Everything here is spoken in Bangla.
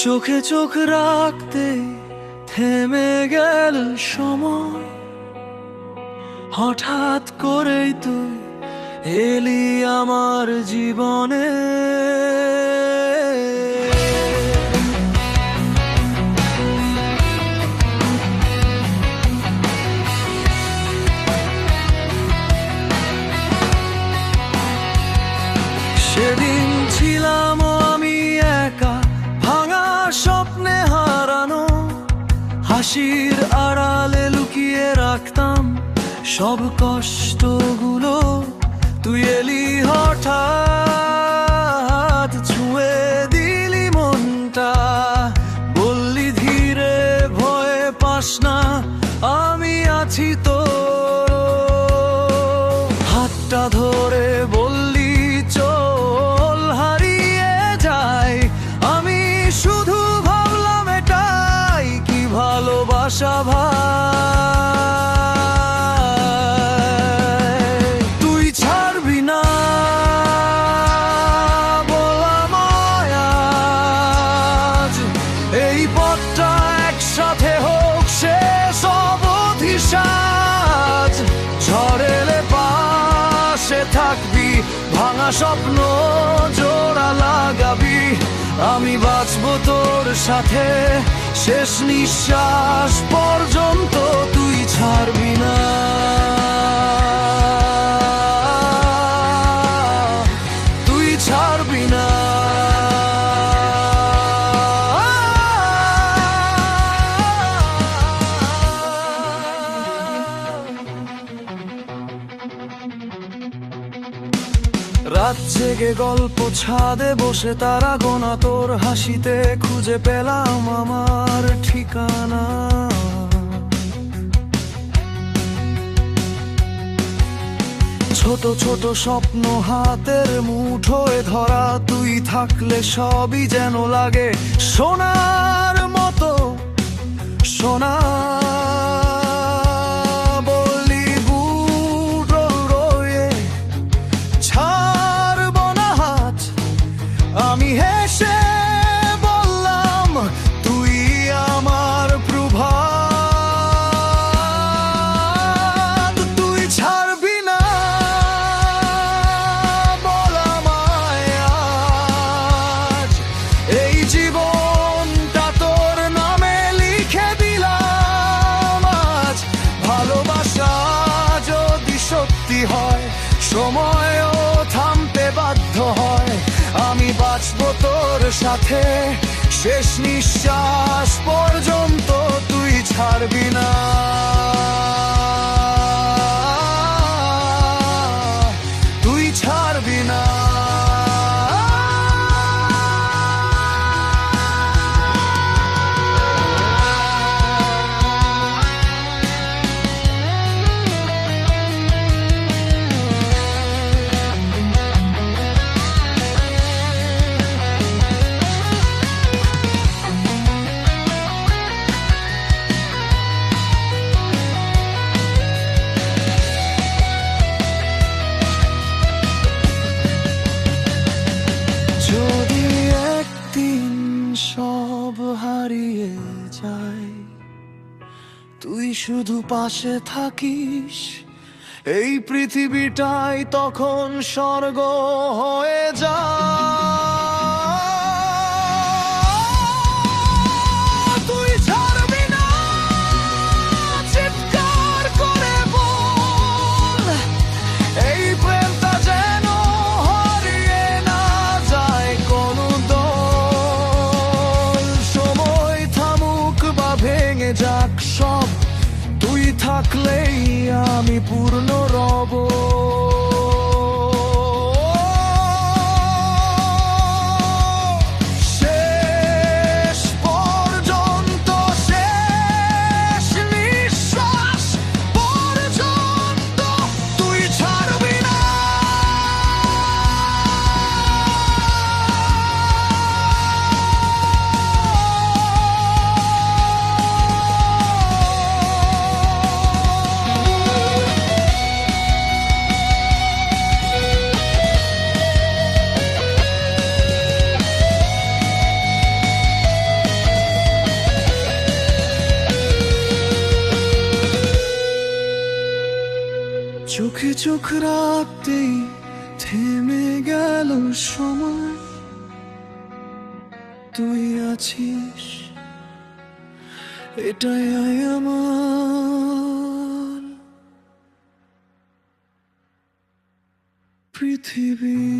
চোখে চোখ রাখতে থেমে গেল সময়, হঠাৎ করেই তুই এলি আমার জীবনে। সেদিন ছিলাম আমি একা, ভাঙা স্বপ্নে হারানো, হাসির আড়ালে লুকিয়ে রাখতাম সব কষ্টগুলো। তুই এলি হঠাৎ, ছুঁয়ে দিলি মনটা, বললি ধীরে ভয়ে পাস না, আমি আছি তো। হাতটা ধরে বললি চল হারিয়ে যাই, আমি শুধু ভাবলাম এটাই কি ভালোবাসা ভাই। তুই ছাড়বি না বললাম আজ, এই পথটা একসাথে হোক শেষ অবধি সাজ। ঝড় এলে পাশে থাকবি, ভাঙা স্বপ্ন জোড়া লাগাবি, আমি বাঁচবো তোর সাথে শেষ নিঃশ্বাস পর্যন্ত। তুই ছাড়বি না, তুই ছাড়বি না। রাত জেগে গল্প ছাদে বসে তারা গোনা, তোর হাসিতে খুঁজে পেলাম আমার ঠিকানা। ছোট ছোট স্বপ্ন হাতের মুঠোয় ধরা, তুই থাকলে সবই যেন লাগে সোনার মতো সোনা। আমি হেসে বললাম তুই আমার প্রভাত। তুই ছাড়বি না বললাম আজ, এই জীবনটা তোর নামে লিখে দিলাম আজ। ভালোবাসা যদি সত্যি হয়, সময়ও থামতে বাধ্য হয়, আমি বাঁচবো তোর সাথে শেষ নিঃশ্বাস পর্যন্ত। তুই ছাড়বি না, তুই ছাড়বি না। যদি একদিন সব হারিয়ে যায়, তুই শুধু পাশে থাকিস, এই পৃথিবীটাই তখন স্বর্গ হয়ে যায়। তুই ছাড়বি না, চিৎকার করে বল, এই প্রেমটা যেন হারিয়ে না যায় কোনো দল। সময় থামুক বা ভেঙে যাক সব, তুই থাকলেই আমি পূর্ণ রব। শেষ পর্যন্ত, শেষ নিঃশ্বাস পর্যন্ত তুই ছাড়বি না। চোখে চোখ রাখতেই থেমে গেল সময়। তুই আছিস, এটাই আমার পৃথিবী।